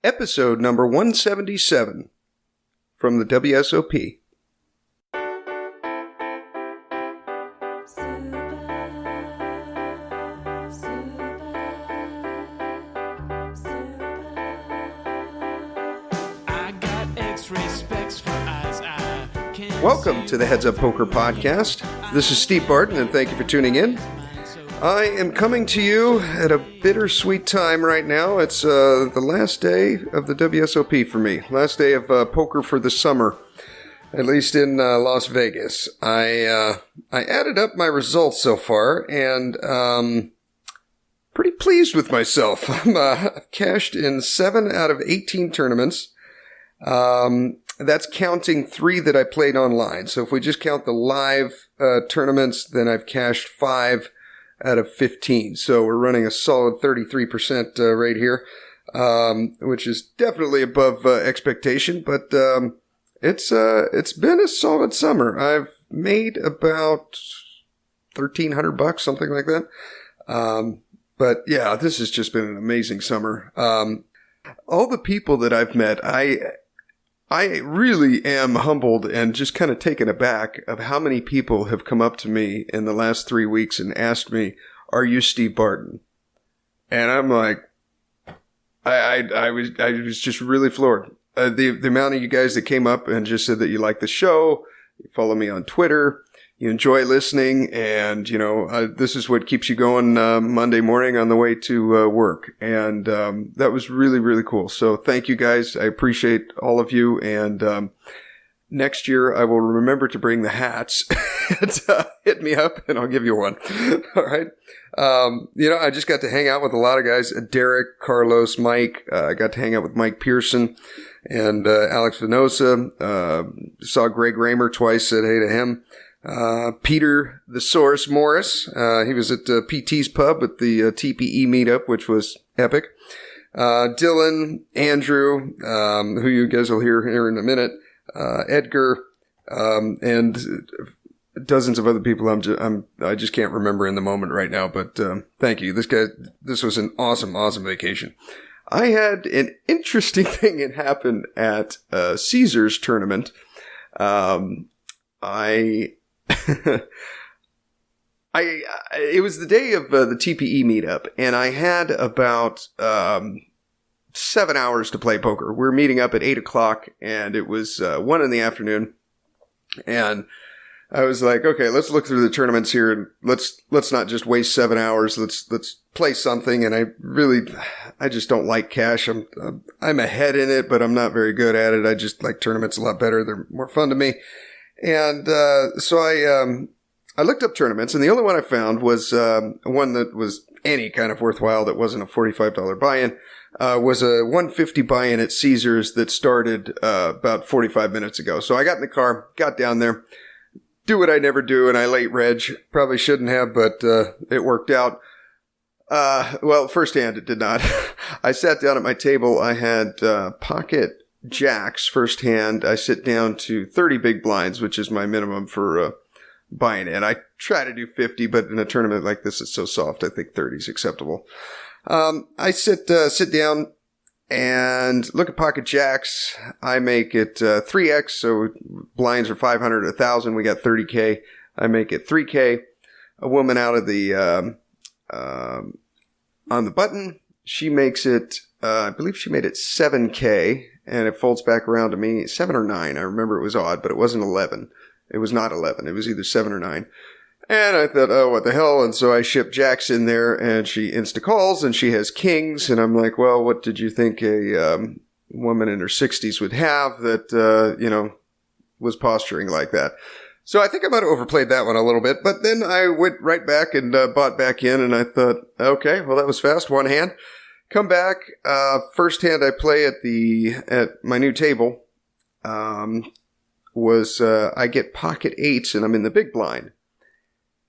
episode number 177 from the WSOP. Welcome to the Heads Up Poker Podcast. This is Steve Barton, and thank you for tuning in. I am coming to you at a bittersweet time right now. It's the last day of the WSOP for me. Last day of poker for the summer, at least in Las Vegas. I added up my results so far, and pretty pleased with myself. I've cashed in 7 out of 18 tournaments. That's counting 3 that I played online. So if we just count the live tournaments, then I've cashed 5 out of 15. So we're running a solid 33% rate here, which is definitely above expectation. But it's been a solid summer. I've made about $1,300, something like that. But yeah, this has just been an amazing summer. All the people that I've met, I really am humbled and just kind of taken aback of how many people have come up to me in the last 3 weeks and asked me, "Are you Steve Barton?" And I'm like, I was just really floored. The amount of you guys that came up and just said that you like the show, you follow me on Twitter, you enjoy listening, and, you know, this is what keeps you going Monday morning on the way to work. And that was really, really cool. So thank you guys. I appreciate all of you. And next year, I will remember to bring the hats. And, hit me up, and I'll give you one. All right. You know, I just got to hang out with a lot of guys. Derek, Carlos, Mike. I got to hang out with Mike Pearson and Alex Venosa. Saw Greg Raymer twice, said hey to him. Peter the Source Morris, he was at PT's Pub at the TPE meetup, which was epic. Dylan, Andrew, who you guys will hear here in a minute, Edgar, and dozens of other people I just can't remember in the moment right now, but thank you. This was an awesome vacation. I had an interesting thing that happened at Caesars tournament. It was the day of the TPE meetup, and I had about 7 hours to play poker. We were meeting up at 8 o'clock, and it was 1 in the afternoon. And I was like, okay, let's look through the tournaments here, and let's not just waste 7 hours. Let's play something. And I just don't like cash. I'm ahead in it, but I'm not very good at it. I just like tournaments a lot better. They're more fun to me. And so I looked up tournaments, and the only one I found was one that was any kind of worthwhile that wasn't a $45 buy-in. Was a $150 buy-in at Caesars that started about 45 minutes ago. So I got in the car, got down there, do what I never do, and I late reg. Probably shouldn't have, but it worked out. Well, firsthand, it did not. I sat down at my table. I had pocket jacks first hand. I sit down to 30 big blinds, which is my minimum for buying in. I try to do 50, but in a tournament like this, it's so soft. I think 30 is acceptable. I sit down and look at pocket jacks. I make it 3x, so blinds are 500 to 1,000. We got 30K. I make it 3K. A woman out of the on the button, she makes it. I believe she made it 7K, and it folds back around to me 7 or 9. I remember it was odd, but it wasn't 11. It was not 11. It was either 7 or 9. And I thought, oh, what the hell? And so I shipped jacks in there, and she insta-calls, and she has kings. And I'm like, well, what did you think a woman in her 60s would have that, was posturing like that? So I think I might have overplayed that one a little bit. But then I went right back and bought back in, and I thought, okay, well, that was fast. One hand. Come back. First hand I play at my new table I get pocket 8s, and I'm in the big blind.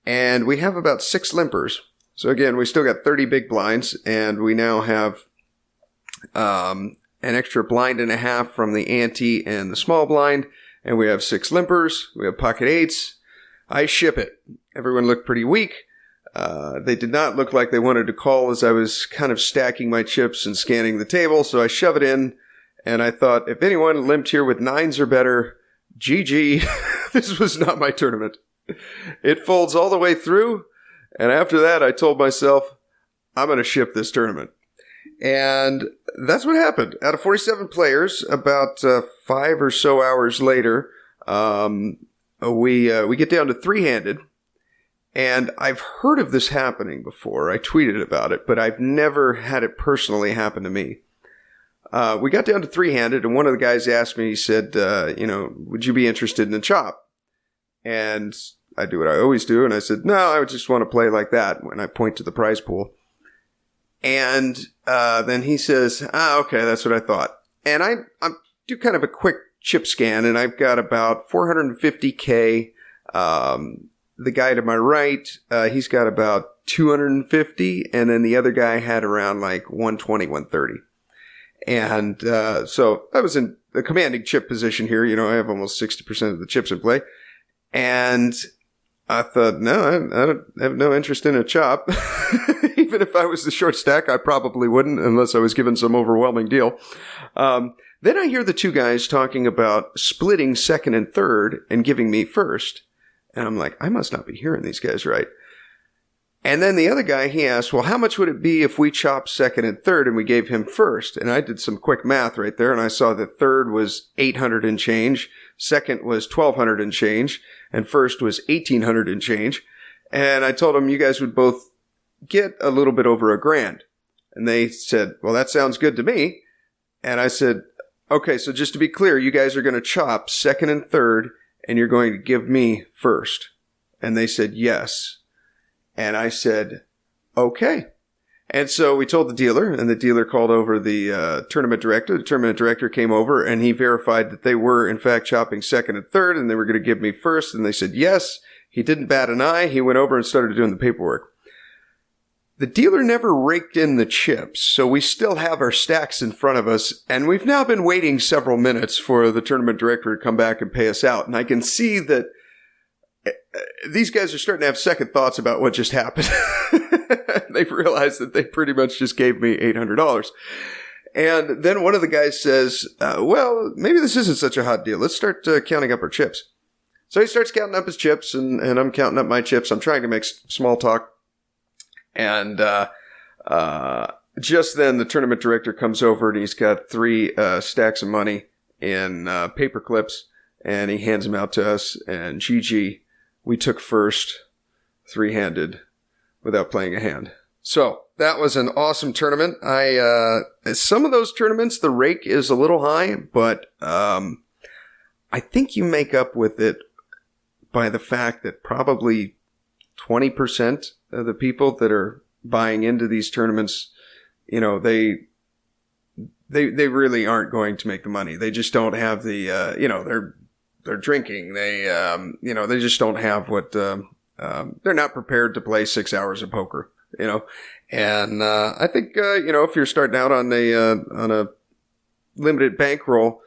And we have about 6 limpers. So again, we still got 30 big blinds, and we now have an extra blind and a half from the ante and the small blind, and we have 6 limpers. We have pocket 8s. I ship it. Everyone looked pretty weak. They did not look like they wanted to call as I was kind of stacking my chips and scanning the table, so I shove it in, and I thought, if anyone limped here with 9s or better, GG, this was not my tournament. It folds all the way through, and after that I told myself, I'm going to ship this tournament. And that's what happened. Out of 47 players, about 5 or so hours later, we get down to 3-handed. And I've heard of this happening before. I tweeted about it, but I've never had it personally happen to me. We got down to 3-handed, and one of the guys asked me, he said, would you be interested in a chop? And I do what I always do, and I said, no, I would just want to play like that when I point to the prize pool. And then he says, okay, that's what I thought. And I do kind of a quick chip scan, and I've got about 450K. The guy to my right, he's got about 250, and then the other guy had around like 120, 130. And so I was in a commanding chip position here. I have almost 60% of the chips in play. And I thought, no, I don't have no interest in a chop. Even if I was the short stack, I probably wouldn't unless I was given some overwhelming deal. Then I hear the two guys talking about splitting second and third and giving me first. And I'm like, I must not be hearing these guys right. And then the other guy, he asked, well, how much would it be if we chopped second and third and we gave him first? And I did some quick math right there, and I saw that third was 800 and change, second was 1,200 and change, and first was 1,800 and change. And I told them you guys would both get a little bit over $1,000. And they said, well, that sounds good to me. And I said, okay, so just to be clear, you guys are going to chop second and third, and you're going to give me first. And they said, yes. And I said, okay. And so we told the dealer, and the dealer called over the tournament director. The tournament director came over, and he verified that they were, in fact, chopping second and third, and they were going to give me first. And they said, yes. He didn't bat an eye. He went over and started doing the paperwork. The dealer never raked in the chips, so we still have our stacks in front of us, and we've now been waiting several minutes for the tournament director to come back and pay us out. And I can see that these guys are starting to have second thoughts about what just happened. They've realized that they pretty much just gave me $800. And then one of the guys says, well, maybe this isn't such a hot deal. Let's start counting up our chips. So he starts counting up his chips, and I'm counting up my chips. I'm trying to make small talk. And just then the tournament director comes over, and he's got 3 stacks of money in paper clips, and he hands them out to us. And GG, we took first 3-handed without playing a hand. So that was an awesome tournament. Some of those tournaments, the rake is a little high, but I think you make up with it by the fact that probably 20% of the people that are buying into these tournaments, they really aren't going to make the money. They just don't have the, they're drinking. They just don't have what, they're not prepared to play 6 hours of poker, and, I think, if you're starting out on a limited bankroll,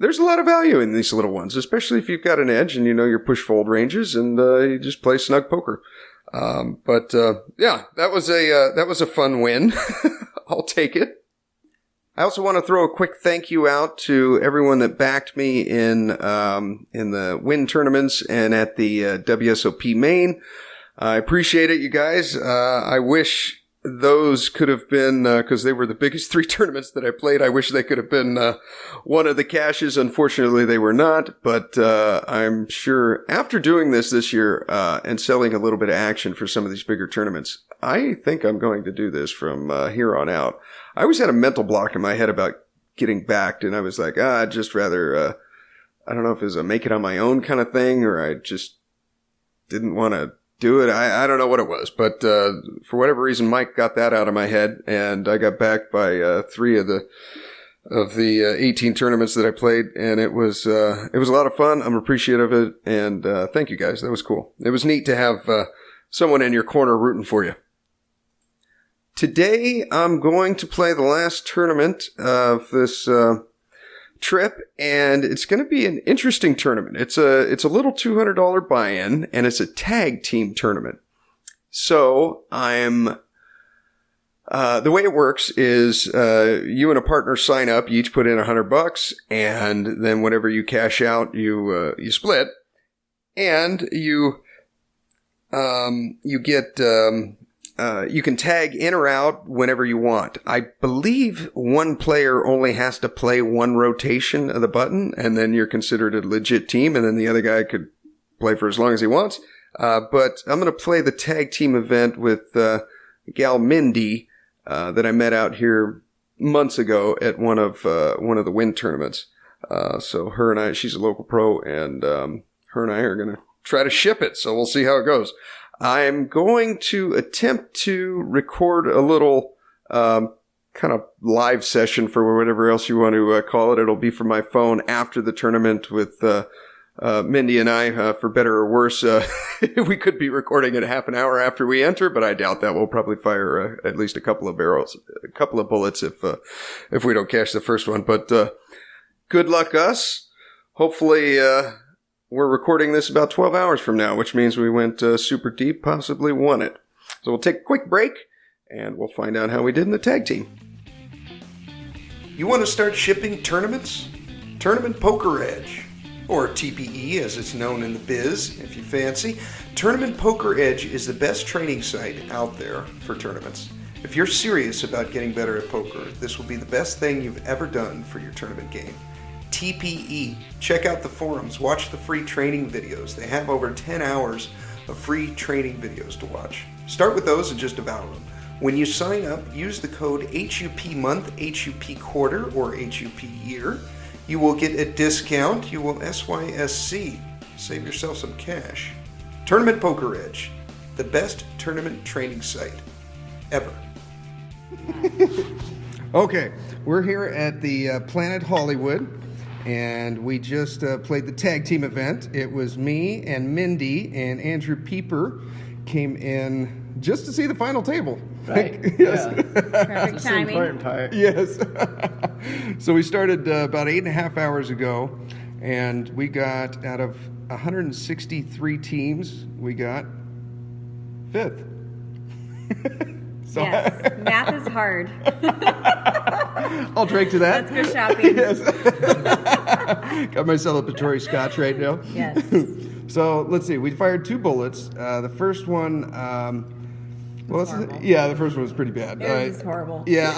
there's a lot of value in these little ones, especially if you've got an edge and your push-fold ranges and you just play snug poker. That was a fun win. I'll take it. I also want to throw a quick thank you out to everyone that backed me in the win tournaments and at the WSOP main. I appreciate it, you guys. I wish those could have been, because they were the biggest 3 tournaments that I played, I wish they could have been one of the cashes. Unfortunately, they were not, but I'm sure after doing this year and selling a little bit of action for some of these bigger tournaments, I think I'm going to do this from here on out. I always had a mental block in my head about getting backed, and I was like, I'd just rather, I don't know if it was a make it on my own kind of thing, or I just didn't want to do it. I don't know what it was, but for whatever reason, Mike got that out of my head, and I got backed by 3 of the 18 tournaments that I played, and it was a lot of fun. I'm appreciative of it, and thank you guys. That was cool. It was neat to have someone in your corner rooting for you. Today, I'm going to play the last tournament of this trip, and it's going to be an interesting tournament. It's a little $200 buy-in, and it's a tag team tournament. So I'm... the way it works is you and a partner sign up. You each put in $100, and then whenever you cash out, you split, and you get you can tag in or out whenever you want. I believe one player only has to play one rotation of the button, and then you're considered a legit team, and then the other guy could play for as long as he wants. But I'm going to play the tag team event with gal Mindy. That I met out here months ago at one of the wind tournaments. So her and I, she's a local pro, and her and I are going to try to ship it. So we'll see how it goes. I'm going to attempt to record a little kind of live session for whatever else you want to call it. It'll be from my phone after the tournament with Mindy and I, for better or worse. We could be recording it half an hour after we enter, but I doubt that. We'll probably fire at least a couple of bullets if we don't catch the first one. But good luck us. Hopefully we're recording this about 12 hours from now, which means we went super deep, possibly won it. So we'll take a quick break, and we'll find out how we did in the tag team. You want to start shipping tournaments? Tournament Poker Edge, or TPE as it's known in the biz, if you fancy. Tournament Poker Edge is the best training site out there for tournaments. If you're serious about getting better at poker, this will be the best thing you've ever done for your tournament game. TPE. Check out the forums. Watch the free training videos. They have over 10 hours of free training videos to watch. Start with those and just devour them. When you sign up, use the code HUP month, HUP quarter, or HUP year. You will get a discount. You will SYSC. Save yourself some cash. Tournament Poker Edge, the best tournament training site ever. Okay, we're here at the Planet Hollywood, and we just played the tag team event. It was me and Mindy, and Andrew Pieper came in just to see the final table. Right. Yes. Yeah. Perfect timing. The important part. Yes. So we started about 8.5 hours ago, and we got, out of 163 teams, we got 5th. So yes, math is hard. I'll drink to that. Let's go shopping. Yes. Got my celebratory scotch right now. Yes. So let's see. We fired 2 bullets. The first one, the first one was pretty bad. It was horrible. Yeah,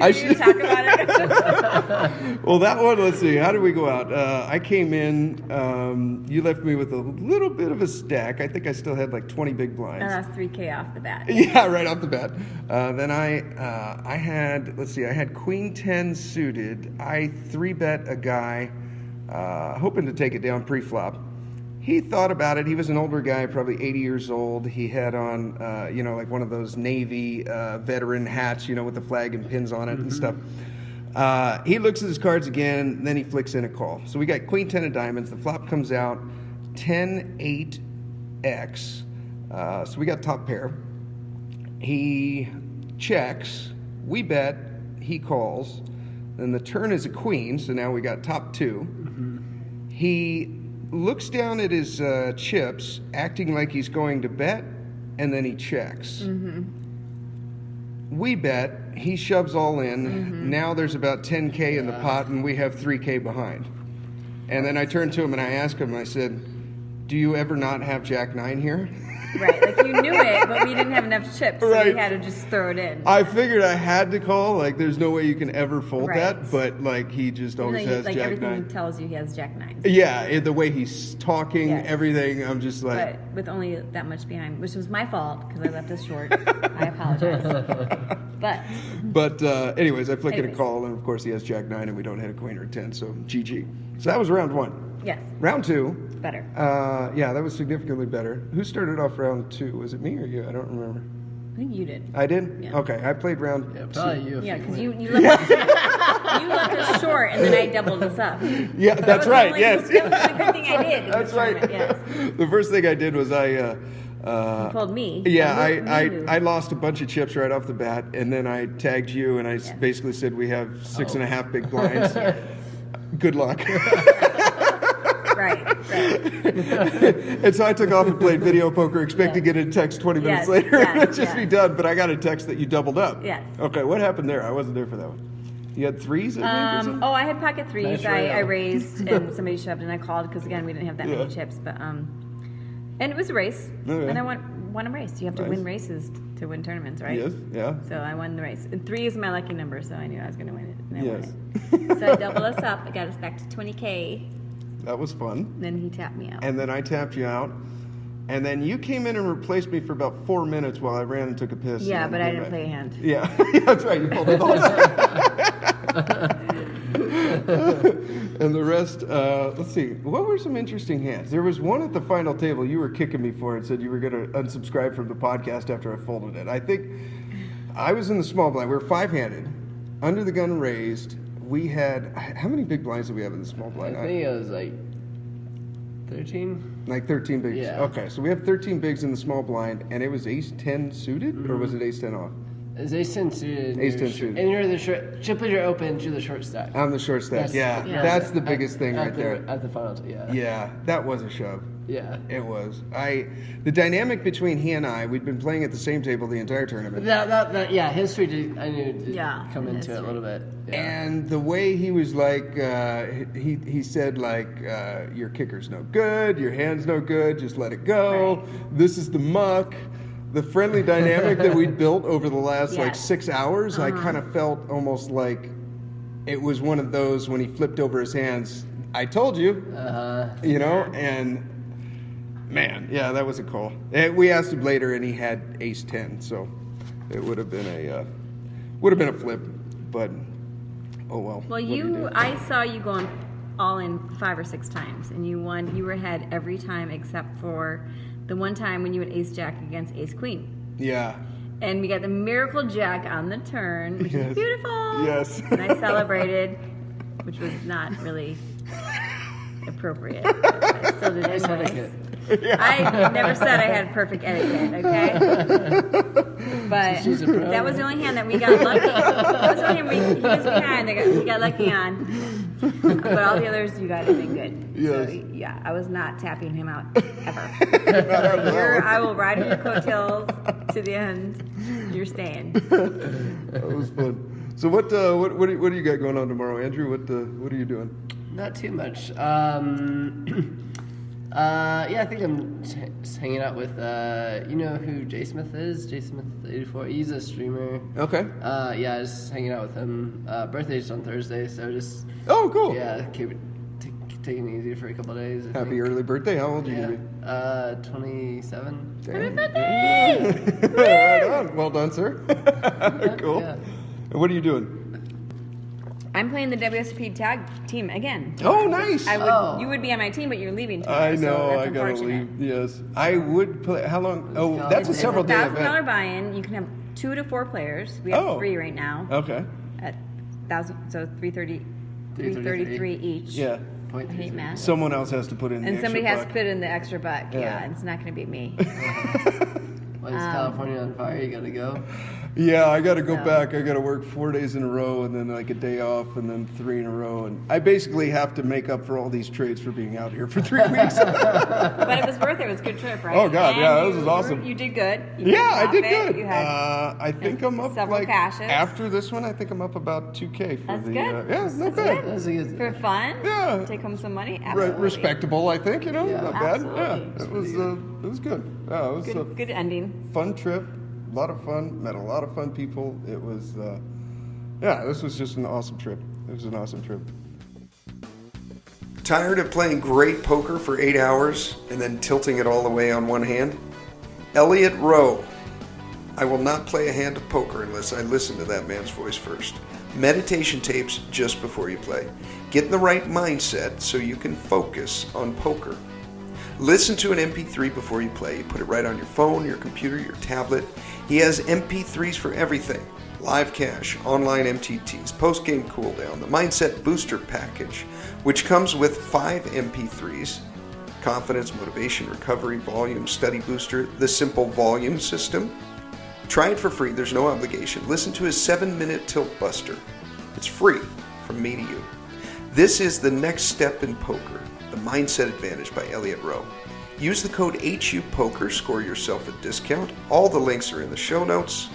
I should talk about it. Well, that one. Let's see. How did we go out? I came in. You left me with a little bit of a stack. I think I still had like 20 big blinds. And that's $3,000 off the bat. Yeah, right off the bat. Then I had. Let's see. I had Queen 10 suited. I 3-bet a guy, hoping to take it down pre-flop. He thought about it. He was an older guy, probably 80 years old. He had on, like one of those Navy veteran hats, with the flag and pins on it and stuff. He looks at his cards again, then he flicks in a call. So we got Queen 10 of diamonds. The flop comes out 10-8-X. So we got top pair. He checks. We bet. He calls. Then the turn is a queen, so now we got top 2. Mm-hmm. He looks down at his chips, acting like he's going to bet, and then he checks. Mm-hmm. We bet. He shoves all in. Mm-hmm. Now there's about 10K in the pot, and we have 3K behind. And then I turned to him and I asked him, I said, "Do you ever not have Jack 9 here?" Right, like you knew it, but we didn't have enough chips, so right. we had to just throw it in. I figured I had to call. Like, there's no way you can ever fold right. that, but like he just always has like Jack 9. everything tells you he has Jack 9. Yeah, the way he's talking, yes. Everything. I'm just like. But with only that much behind, which was my fault because I left us short. I apologize. But anyways, I flick in a call, and of course he has Jack 9, and we don't hit a queen or a 10, so GG. So that was round 1. Yes. Round 2. Better. Yeah, that was significantly better. Who started off round 2? Was it me or you? I don't remember. I think you did. I did? Yeah. Okay, I played round 2. Probably you. Yeah, because you left us short, and then I doubled us up. Yeah, that's right. Yes. That was the good thing I did. That's right. Yes. The first thing I did was you told me. Yeah, I lost a bunch of chips right off the bat, and then I tagged you, and I basically said we have 6.5 big blinds. Good luck. Right. And so I took off and played video poker, expecting to get a text 20 minutes later and it'd just be done. But I got a text that you doubled up. Yes. Okay, what happened there? I wasn't there for that one. You had threes, I think, or something? Oh, I had pocket threes. Nice I raised, and somebody shoved, and I called because again we didn't have that many chips. But and it was a race, and I won a race. You have to win races to win tournaments, right? Yes. Yeah. So I won the race. And 3 is my lucky number, so I knew I was going to win it. And I Yes. won it. So I doubled us up. I got us back to 20K. That was fun. Then he tapped me out. And then I tapped you out. And then you came in and replaced me for about 4 minutes while I ran and took a piss. Yeah, and but then I came didn't back. play a hand. Yeah, that's right. You pulled it all And the rest, let's see. What were some interesting hands? There was one at the final table you were kicking me for and said you were going to unsubscribe from the podcast after I folded it. I think I was in the small blind. We were 5-handed, under the gun raised. We had, how many big blinds did we have in the small blind? I think it was like 13. Like 13 bigs. Yeah. Okay, so we have 13 bigs in the small blind, and it was ace-10 suited, or was it ace-10 off? It's ace-10 suited. Ace-10 suited. And you're the short, chiplets are open to the short stack. I'm the short stack. That's- Yeah, that's the biggest thing at right there. At the final, yeah. Yeah, that was a shove. Yeah. It was. The dynamic between he and I, we'd been playing at the same table the entire tournament. That yeah, history did, I knew did Yeah, come into it a history. little bit. Yeah. And the way he was like, he said like, your kicker's no good, your hand's no good, just let it go. Right. This is the muck. The friendly dynamic that we built over the last like 6 hours, I kind of felt almost like it was one of those when he flipped over his hands. I told you, you know, and man, yeah, that was a call. We asked him later, and he had ace-10, so it would have been a flip, but oh well. Well, what do you do? I saw you going all in 5 or 6 times, and you won. You were ahead every time except for the one time when you had ace jack against ace queen. Yeah. And we got the miracle jack on the turn, which is beautiful. Yes. And I celebrated, which was not really appropriate. But I still did it anyways. I never said I had perfect etiquette, okay? But that was the only hand that we got lucky. That was the only hand he was behind that he got lucky on. But all the others, you guys have been good. Yes. So, yeah, I was not tapping him out ever. I will ride your coattails to the end. You're staying. That was fun. So what do you got going on tomorrow, Andrew? What are you doing? Not too much. Yeah, I think I'm just hanging out with, you know who Jay Smith is? Jay Smith 84. He's a streamer. Okay. Yeah, just hanging out with him. Birthday's on Thursday, so just Oh, cool. yeah, keep it taking it easy for a couple of days. I Happy think. early birthday. How old are you Yeah. gonna 27. Happy birthday! be? Right on. Well done, sir. Cool. Yeah. And what are you doing? I'm playing the WSOP tag team again. Oh, nice. You would be on my team, but you're leaving tomorrow. I know. So that's I gotta unfortunate. leave. Yes. I would play. How long? Oh, that's a It's several day $1,000 event. buy-in. You can have 2 to 4 players. We have 3 right now. Okay. At 1,000, so 333 each. Yeah. I hate math. Someone else has to put in. And the somebody extra has to buck. put in the extra buck. Yeah. Yeah, it's not going to be me. When it's California on fire, you gotta go. Yeah, I got to go So- back. I got to work 4 days in a row, and then like a day off, and then 3 in a row, and I basically have to make up for all these trades for being out here for 3 weeks. But it was worth it. It was a good trip, right? Oh, God, And yeah, this was awesome. You did good. You Yeah, I did profit. good. You had I think I'm up several like cashes. after this one. I think I'm up about 2K for That's the. good. Yeah, not That's bad. good. That's a good. for fun. Yeah. Take home some money. Re- Absolutely. respectable, I think. You know, Yeah. not bad. Absolutely. Yeah, it was good. Yeah, it was a Good ending. fun trip. A lot of fun. Met a lot of fun people. It was. Yeah, this was just an awesome trip. It was an awesome trip. Tired of playing great poker for 8 hours and then tilting it all the way on one hand? Elliot Roe. I will not play a hand of poker unless I listen to that man's voice first. Meditation tapes just before you play. Get in the right mindset so you can focus on poker. Listen to an MP3 before you play. You put it right on your phone, your computer, your tablet. He has MP3s for everything. Live cash, online MTTs, post-game cooldown, the Mindset Booster package, which comes with 5 MP3s, confidence, motivation, recovery, volume, study booster, the simple volume system. Try it for free. There's no obligation. Listen to his 7-minute tilt buster. It's free from me to you. This is the next step in poker. The Mindset Advantage by Elliot Roe. Use the code HUPOKER, score yourself a discount. All the links are in the show notes.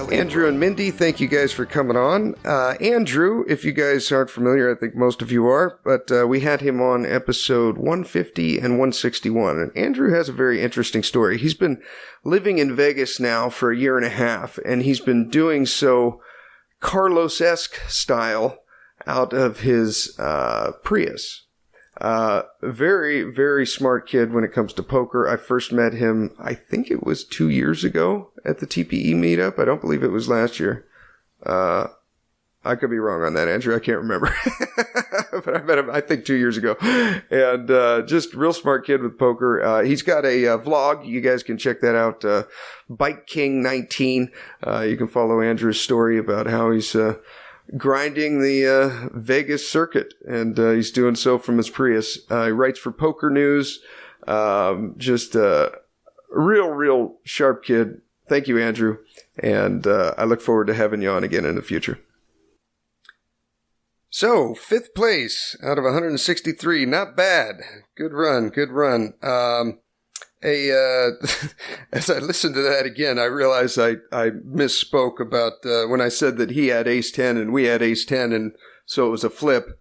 Andrew and Mindy, thank you guys for coming on. Andrew, if you guys aren't familiar, I think most of you are, but we had him on episode 150 and 161. And Andrew has a very interesting story. He's been living in Vegas now for a year and a half, and he's been doing so Carlosesque style out of his Prius. Very, very smart kid when it comes to poker. I first met him, I think it was 2 years ago at the TPE meetup. I don't believe it was last year. I could be wrong on that, Andrew. I can't remember. But I met him, I think, 2 years ago. And just real smart kid with poker. He's got a vlog. You guys can check that out. Bike King 19. You can follow Andrew's story about how he's grinding the Vegas circuit, and he's doing so from his Prius. He writes for Poker News. Just a real sharp kid. Thank you, Andrew, and I look forward to having you on again in the future. So, 5th place out of 163. Not bad. Good run. As I listened to that again, I realized I misspoke about when I said that he had ace 10 and we had ace 10, and so it was a flip.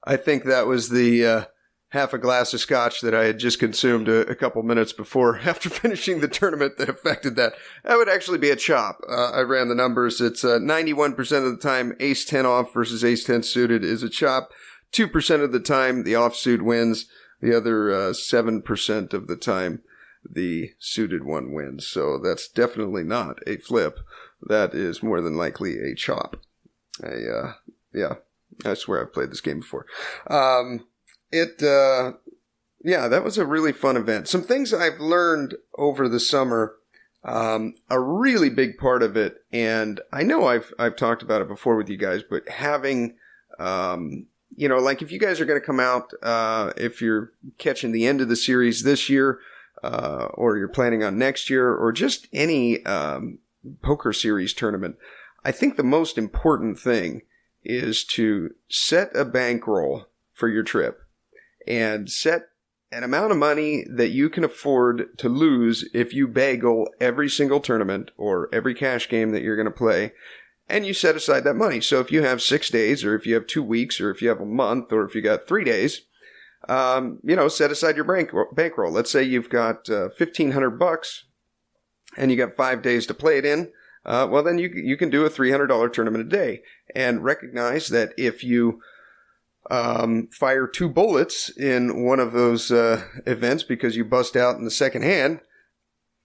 I think that was the half a glass of scotch that I had just consumed a couple minutes before, after finishing the tournament, that affected that. That would actually be a chop. I ran the numbers. It's 91% of the time ace 10 off versus ace 10 suited is a chop. 2% of the time the offsuit wins. The other 7% of the time the suited one wins. So that's definitely not a flip. That is more than likely a chop. Yeah, I swear I've played this game before. That was a really fun event. Some things I've learned over the summer, a really big part of it, and I know I've talked about it before with you guys, but having, like if you guys are going to come out, if you're catching the end of the series this year, or you're planning on next year, or just any poker series tournament, I think the most important thing is to set a bankroll for your trip and set an amount of money that you can afford to lose if you bagel every single tournament or every cash game that you're going to play, and you set aside that money. So if you have 6 days, or if you have 2 weeks, or if you have a month, or if you got 3 days, set aside your bankroll. Let's say you've got $1,500 and you got 5 days to play it in. Well, then you can do a $300 tournament a day, and recognize that if you fire 2 bullets in one of those events because you bust out in the second hand,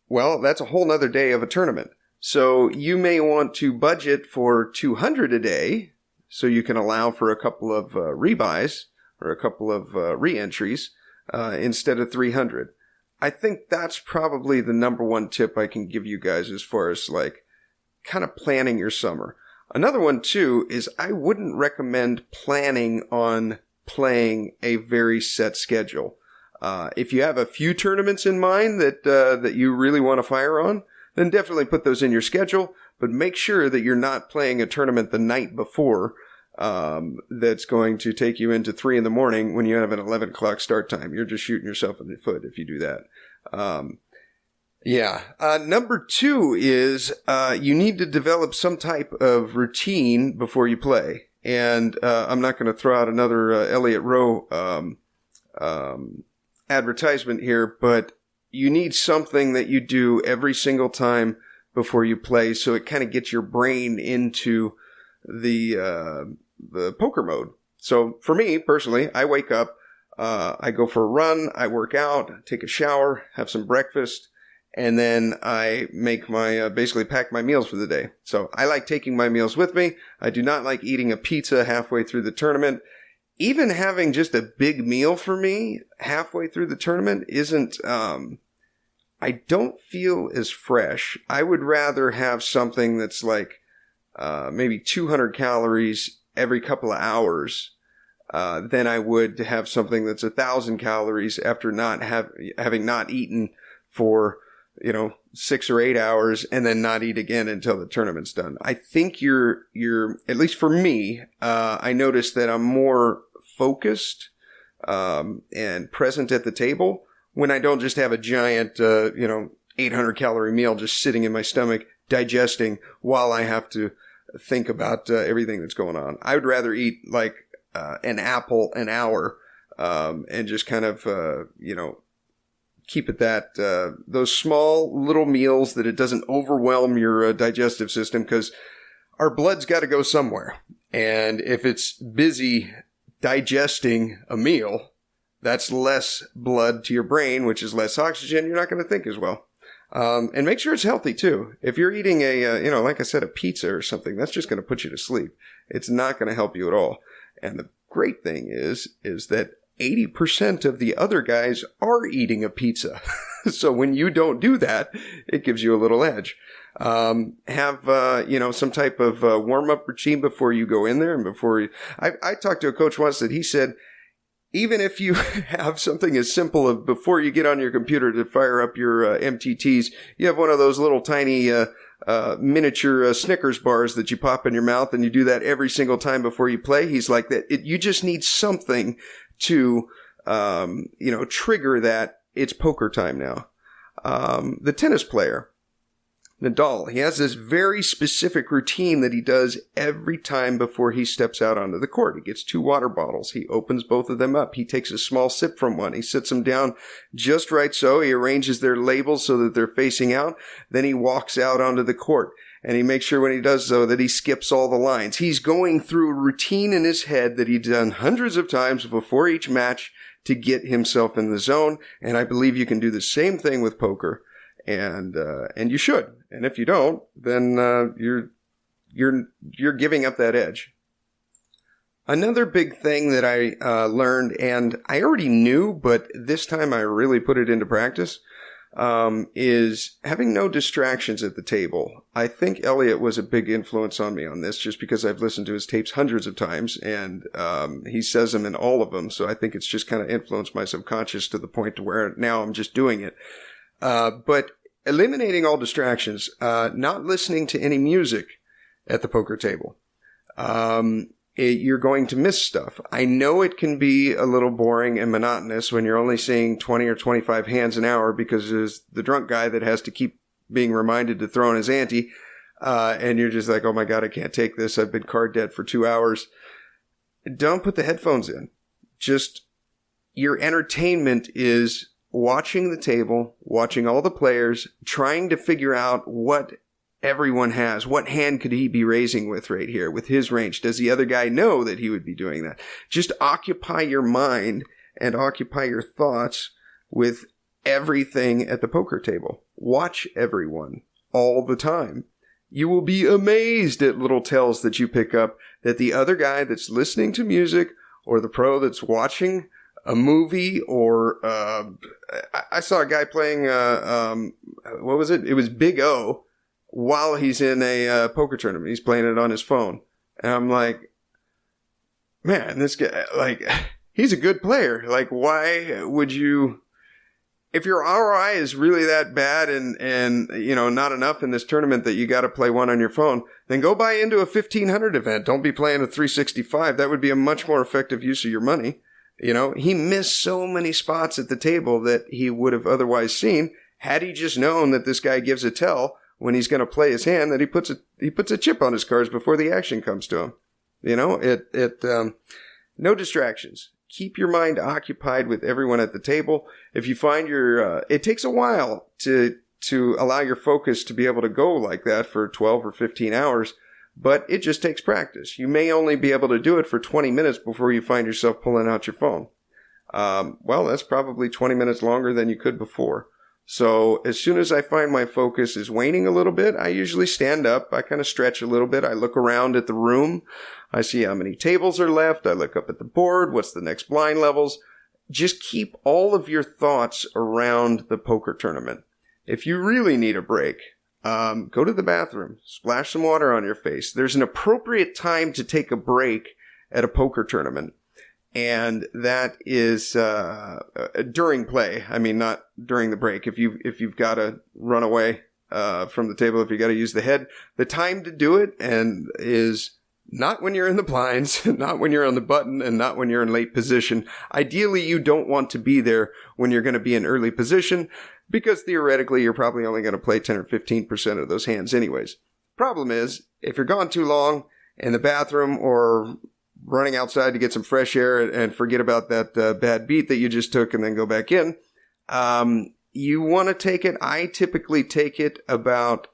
well, that's a whole nother day of a tournament. So you may want to budget for $200 a day, so you can allow for a couple of rebuys or a couple of re-entries instead of $300. I think that's probably the number one tip I can give you guys as far as like kind of planning your summer. Another one too is I wouldn't recommend planning on playing a very set schedule. If you have a few tournaments in mind that you really want to fire on, then definitely put those in your schedule, but make sure that you're not playing a tournament the night before that's going to take you into 3 a.m. when you have an 11 o'clock start time. You're just shooting yourself in the foot if you do that. Number 2 is you need to develop some type of routine before you play. And I'm not going to throw out another Elliot Roe advertisement here, but you need something that you do every single time before you play, so it kind of gets your brain into the poker mode. So for me personally, I wake up, I go for a run, I work out, take a shower, have some breakfast, and then I make my basically pack my meals for the day. So I like taking my meals with me. I do not like eating a pizza halfway through the tournament. Even having just a big meal for me halfway through the tournament isn't, I don't feel as fresh. I would rather have something that's like maybe 200 calories every couple of hours than I would to have something that's 1,000 calories after having not eaten for 6 or 8 hours and then not eat again until the tournament's done. I think you're at least for me, I noticed that I'm more focused and present at the table when I don't just have a giant, 800-calorie meal just sitting in my stomach, digesting while I have to think about everything that's going on. I would rather eat like an apple an hour and just kind of, keep it that, those small little meals that it doesn't overwhelm your digestive system, because our blood's got to go somewhere. And if it's busy digesting a meal, that's less blood to your brain, which is less oxygen. You're not going to think as well. And make sure it's healthy too. If you're eating like I said, a pizza or something, that's just going to put you to sleep. It's not going to help you at all. And the great thing is that 80% of the other guys are eating a pizza. So when you don't do that, it gives you a little edge. Have some type of warm-up routine before you go in there. And I talked to a coach once that he said, even if you have something as simple as before you get on your computer to fire up your MTTs, you have one of those little tiny miniature Snickers bars that you pop in your mouth, and you do that every single time before you play. He's like that. You just need something to, trigger that it's poker time now. The tennis player, Nadal, he has this very specific routine that he does every time before he steps out onto the court. He gets 2 water bottles. He opens both of them up. He takes a small sip from one. He sits them down just right so. He arranges their labels so that they're facing out. Then he walks out onto the court. And he makes sure when he does so that he skips all the lines. He's going through a routine in his head that he's done hundreds of times before each match to get himself in the zone. And I believe you can do the same thing with poker. And you should. And if you don't, then you're giving up that edge. Another big thing that I learned, and I already knew, but this time I really put it into practice, is having no distractions at the table. I think Elliot was a big influence on me on this, just because I've listened to his tapes hundreds of times, and he says them in all of them. So I think it's just kind of influenced my subconscious to the point to where now I'm just doing it. But eliminating all distractions, not listening to any music at the poker table. You're going to miss stuff. I know it can be a little boring and monotonous when you're only seeing 20 or 25 hands an hour, because there's the drunk guy that has to keep being reminded to throw in his ante. And you're just like, oh my God, I can't take this. I've been card dead for 2 hours. Don't put the headphones in. Just your entertainment is watching the table, watching all the players, trying to figure out what everyone has. What hand could he be raising with right here with his range? Does the other guy know that he would be doing that? Just occupy your mind and occupy your thoughts with everything at the poker table. Watch everyone all the time. You will be amazed at little tells that you pick up that the other guy that's listening to music, or the pro that's watching a movie, or I saw a guy playing, what was it? It was Big O while he's in a poker tournament. He's playing it on his phone. And I'm like, man, this guy, like, he's a good player. Like, why would you, if your ROI is really that bad and not enough in this tournament that you got to play one on your phone, then go buy into a 1500 event. Don't be playing a 365. That would be a much more effective use of your money. He missed so many spots at the table that he would have otherwise seen had he just known that this guy gives a tell when he's going to play his hand, that he puts a chip on his cards before the action comes to him. No distractions. Keep your mind occupied with everyone at the table. If you find it takes a while to allow your focus to be able to go like that for 12 or 15 hours. But it just takes practice. You may only be able to do it for 20 minutes before you find yourself pulling out your phone. That's probably 20 minutes longer than you could before. So as soon as I find my focus is waning a little bit, I usually stand up. I kind of stretch a little bit. I look around at the room. I see how many tables are left. I look up at the board. What's the next blind levels? Just keep all of your thoughts around the poker tournament. If you really need a break, go to the bathroom, splash some water on your face. There's an appropriate time to take a break at a poker tournament. And that is, during play. I mean, not during the break. If you've got to run away, from the table, if you got to use the head, the time to do it is Not when you're in the blinds, not when you're on the button, and not when you're in late position. Ideally, you don't want to be there when you're going to be in early position, because theoretically, you're probably only going to play 10 or 15% of those hands anyways. Problem is, if you're gone too long in the bathroom or running outside to get some fresh air and forget about that bad beat that you just took and then go back in, you want to take it. I typically take it about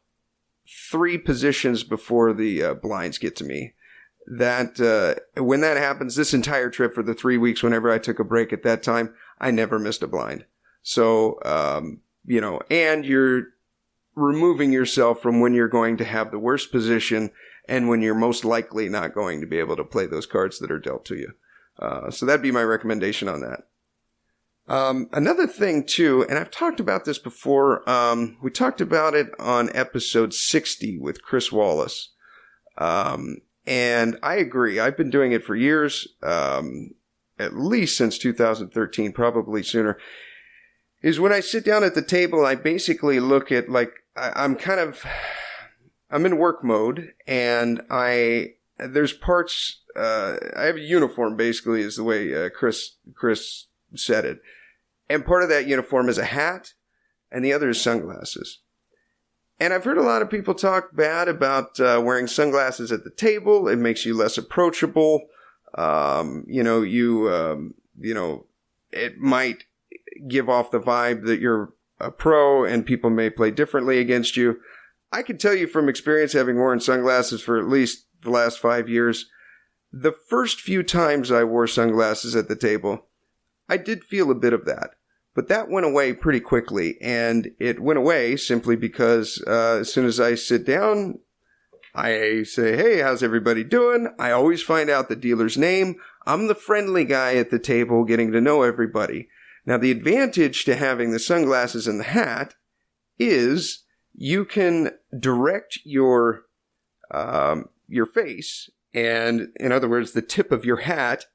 3 positions before the blinds get to me. That when that happens, this entire trip for the 3 weeks, whenever I took a break at that time, I never missed a blind. So, and you're removing yourself from when you're going to have the worst position and when you're most likely not going to be able to play those cards that are dealt to you. So that'd be my recommendation on that. Another thing too, and I've talked about this before, we talked about it on episode 60 with Chris Wallace. And I agree. I've been doing it for years, at least since 2013, probably sooner, is when I sit down at the table, I basically look at, like, I'm in work mode, and there's parts, I have a uniform, basically, is the way Chris said it. And part of that uniform is a hat, and the other is sunglasses. And I've heard a lot of people talk bad about wearing sunglasses at the table. It makes you less approachable. It might give off the vibe that you're a pro and people may play differently against you. I can tell you from experience, having worn sunglasses for at least the last 5 years, the first few times I wore sunglasses at the table, I did feel a bit of that. But that went away pretty quickly, and it went away simply because as soon as I sit down, I say, hey, how's everybody doing? I always find out the dealer's name. I'm the friendly guy at the table getting to know everybody. Now, the advantage to having the sunglasses and the hat is you can direct your face, and in other words, the tip of your hat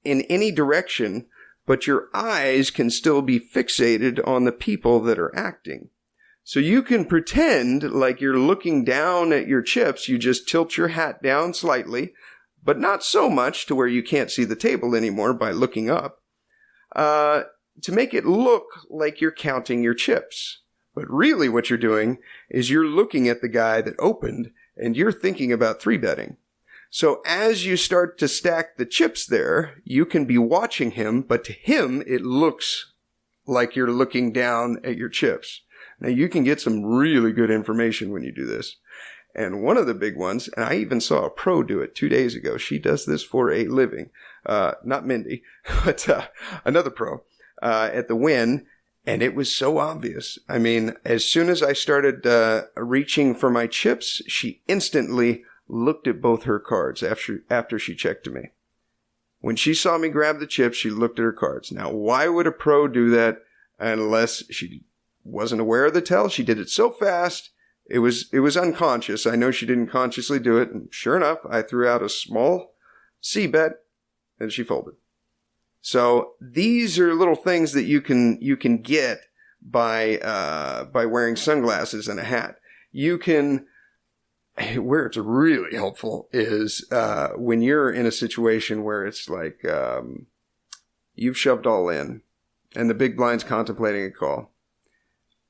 in any direction, but your eyes can still be fixated on the people that are acting. So you can pretend like you're looking down at your chips. You just tilt your hat down slightly, but not so much to where you can't see the table anymore by looking up, to make it look like you're counting your chips. But really what you're doing is you're looking at the guy that opened and you're thinking about 3-betting. So as you start to stack the chips there, you can be watching him, but to him, it looks like you're looking down at your chips. Now, you can get some really good information when you do this. And one of the big ones, and I even saw a pro do it 2 days ago. She does this for a living. Not Mindy, but another pro at the Wynn. And it was so obvious. I mean, as soon as I started reaching for my chips, she instantly looked at both her cards after she checked to me. When she saw me grab the chips, she looked at her cards. Now, why would a pro do that unless she wasn't aware of the tell? She did it so fast, it was unconscious. I know she didn't consciously do it, and sure enough, I threw out a small C bet, and she folded. So these are little things that you can get by wearing sunglasses and a hat. You can. Where it's really helpful is when you're in a situation where it's like you've shoved all in and the big blind's contemplating a call.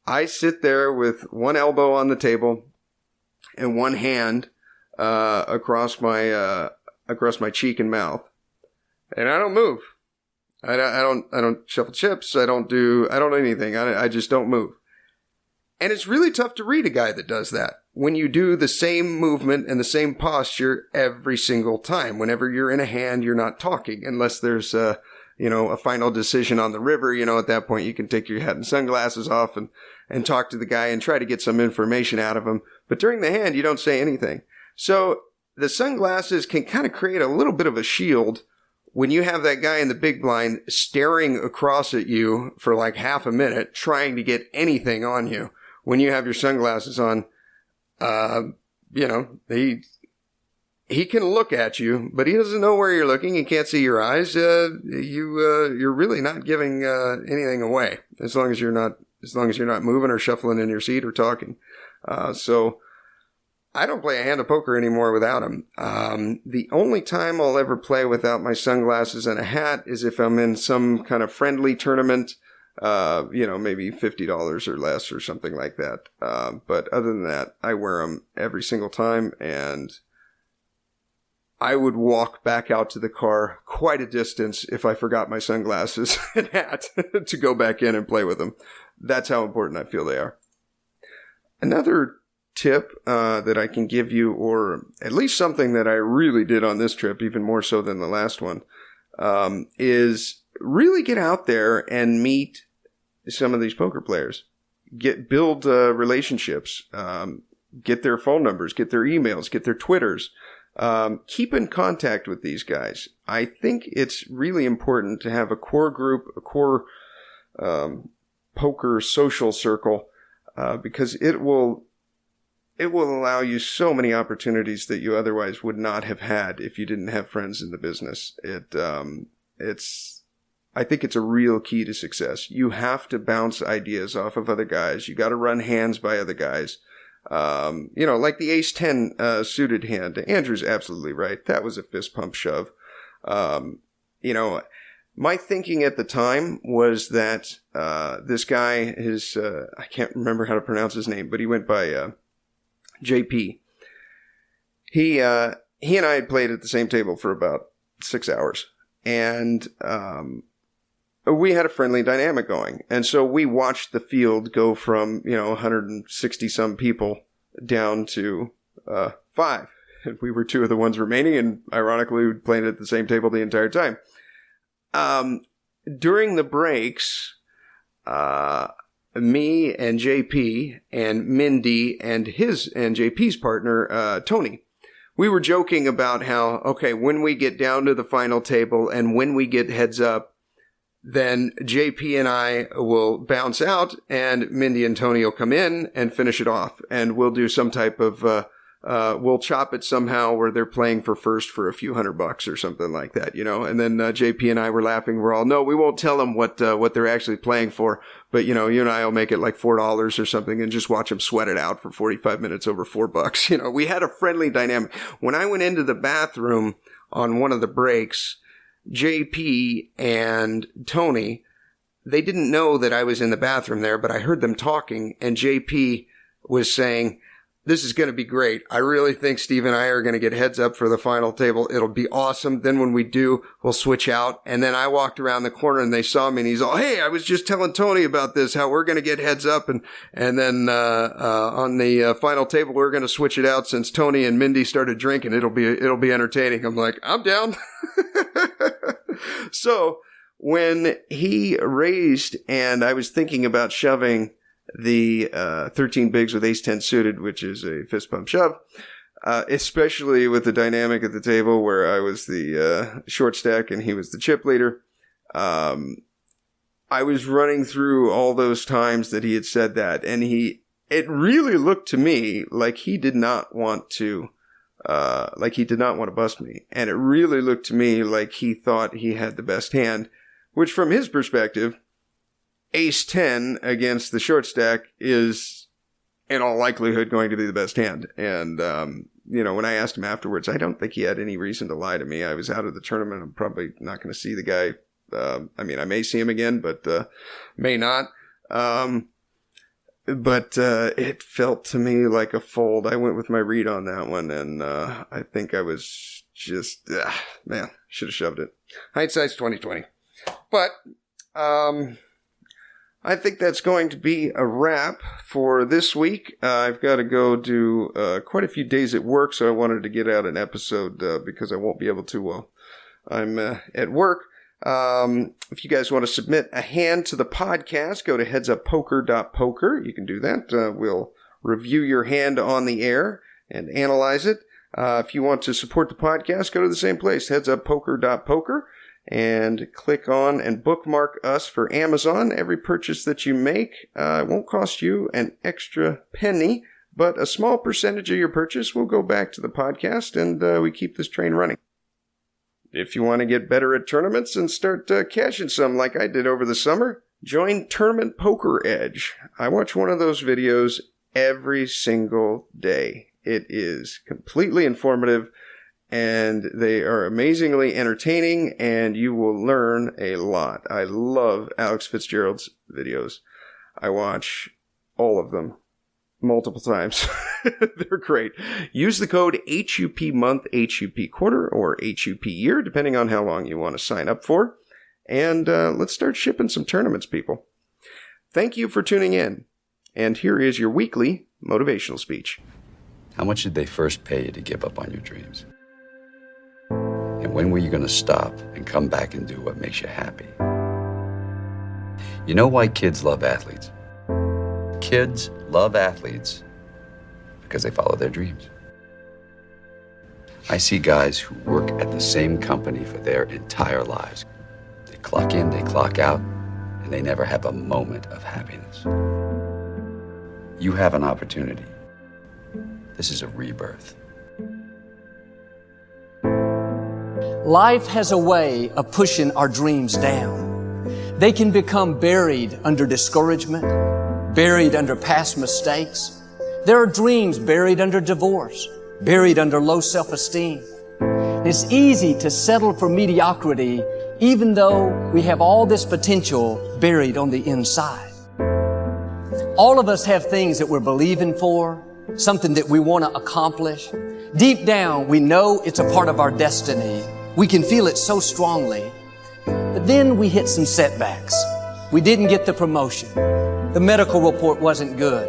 I sit there with one elbow on the table and one hand across my cheek and mouth, and I don't move. I don't shuffle chips. I don't do anything. I just don't move. And it's really tough to read a guy that does that when you do the same movement and the same posture every single time. Whenever you're in a hand, you're not talking unless there's a final decision on the river. At that point, you can take your hat and sunglasses off and talk to the guy and try to get some information out of him. But during the hand, you don't say anything. So the sunglasses can kind of create a little bit of a shield when you have that guy in the big blind staring across at you for like half a minute, trying to get anything on you. When you have your sunglasses on, he can look at you, but he doesn't know where you're looking. He can't see your eyes. You're really not giving anything away as long as you're not moving or shuffling in your seat or talking. So I don't play a hand of poker anymore without them. The only time I'll ever play without my sunglasses and a hat is if I'm in some kind of friendly tournament, maybe $50 or less or something like that. But other than that, I wear them every single time, and I would walk back out to the car quite a distance if I forgot my sunglasses and hat to go back in and play with them. That's how important I feel they are. Another tip that I can give you, or at least something that I really did on this trip, even more so than the last one, is really get out there and meet some of these poker players. Build relationships, get their phone numbers, get their emails, get their Twitters. Keep in contact with these guys. I think it's really important to have a core group, a core poker social circle, because it will allow you so many opportunities that you otherwise would not have had if you didn't have friends in the business. I think it's a real key to success. You have to bounce ideas off of other guys. You got to run hands by other guys. Like the ace-10 suited hand. Andrew's absolutely right. That was a fist pump shove. My thinking at the time was that this guy, I can't remember how to pronounce his name, but he went by JP. He and I had played at the same table for about 6 hours, and we had a friendly dynamic going. And so we watched the field go from 160 some people down to 5. And we were 2 of the ones remaining, and ironically, we played at the same table the entire time. During the breaks, me and JP and Mindy and JP's partner, Tony, we were joking about how, okay, when we get down to the final table and when we get heads up, then JP and I will bounce out and Mindy and Tony will come in and finish it off. And we'll do some type of, we'll chop it somehow where they're playing for first for a few $100 or something like that, And then JP and I were laughing. We're all, no, we won't tell them what they're actually playing for. But, you and I will make it like $4 or something and just watch them sweat it out for 45 minutes over $4. We had a friendly dynamic. When I went into the bathroom on one of the breaks, JP and Tony, they didn't know that I was in the bathroom there, but I heard them talking, and JP was saying, this is going to be great. I really think Steve and I are going to get heads up for the final table. It'll be awesome. Then when we do, we'll switch out. And then I walked around the corner and they saw me and he's all, hey, I was just telling Tony about this, how we're going to get heads up. And then, on the final table, we're going to switch it out since Tony and Mindy started drinking. It'll be entertaining. I'm like, I'm down. So when he raised and I was thinking about shoving the 13 bigs with ace-10 suited, which is a fist pump shove, especially with the dynamic at the table where I was the short stack and he was the chip leader. I was running through all those times that he had said that, and it really looked to me like he did not want to bust me. And it really looked to me like he thought he had the best hand, which from his perspective, ace-10 against the short stack is in all likelihood going to be the best hand. And, when I asked him afterwards, I don't think he had any reason to lie to me. I was out of the tournament. I'm probably not going to see the guy. I may see him again, but may not. But it felt to me like a fold. I went with my read on that one, and I think I was just, should have shoved it. Hindsight's 20/20. But I think that's going to be a wrap for this week. I've got to go do quite a few days at work, so I wanted to get out an episode because I won't be able to while I'm at work. If you guys want to submit a hand to the podcast, go to headsuppoker.poker. You can do that. We'll review your hand on the air and analyze it. If you want to support the podcast, go to the same place, headsuppoker.poker. And click on and bookmark us for Amazon. Every purchase that you make won't cost you an extra penny, but a small percentage of your purchase will go back to the podcast, and we keep this train running. If you want to get better at tournaments and start cashing some like I did over the summer, join Tournament Poker Edge. I watch one of those videos every single day, It is completely informative, and they are amazingly entertaining, and you will learn a lot. I love Alex Fitzgerald's videos. I watch all of them multiple times. They're great. Use the code HUP month, HUP quarter, or HUP year, depending on how long you want to sign up for. And let's start shipping some tournaments, people. Thank you for tuning in. And here is your weekly motivational speech. How much did they first pay you to give up on your dreams? And when were you going to stop and come back and do what makes you happy? You know why kids love athletes? Kids love athletes because they follow their dreams. I see guys who work at the same company for their entire lives. They clock in, they clock out, and they never have a moment of happiness. You have an opportunity. This is a rebirth. Life has a way of pushing our dreams down. They can become buried under discouragement, buried under past mistakes. There are dreams buried under divorce, buried under low self-esteem. It's easy to settle for mediocrity even though we have all this potential buried on the inside. All of us have things that we're believing for, something that we want to accomplish. Deep down, we know it's a part of our destiny. We can feel it so strongly. But then we hit some setbacks. We didn't get the promotion. The medical report wasn't good.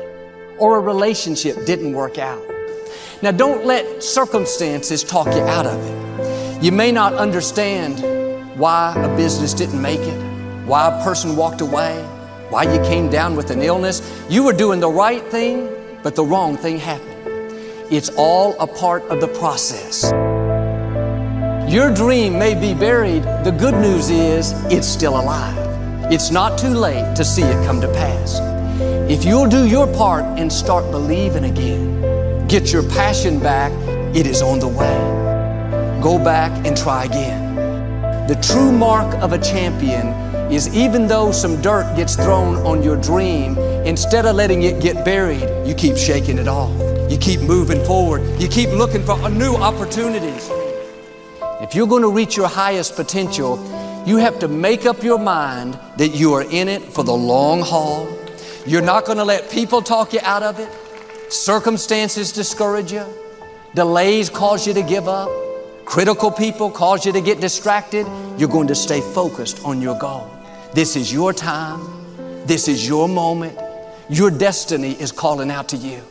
Or a relationship didn't work out. Now, don't let circumstances talk you out of it. You may not understand why a business didn't make it, why a person walked away, why you came down with an illness. You were doing the right thing, but the wrong thing happened. It's all a part of the process. Your dream may be buried. The good news is it's still alive. It's not too late to see it come to pass. If you'll do your part and start believing again, get your passion back, it is on the way. Go back and try again. The true mark of a champion is even though some dirt gets thrown on your dream, instead of letting it get buried, you keep shaking it off. You keep moving forward. You keep looking for new opportunities. If you're going to reach your highest potential, you have to make up your mind that you are in it for the long haul. You're not going to let people talk you out of it. Circumstances discourage you. Delays cause you to give up. Critical people cause you to get distracted. You're going to stay focused on your goal. This is your time. This is your moment. Your destiny is calling out to you.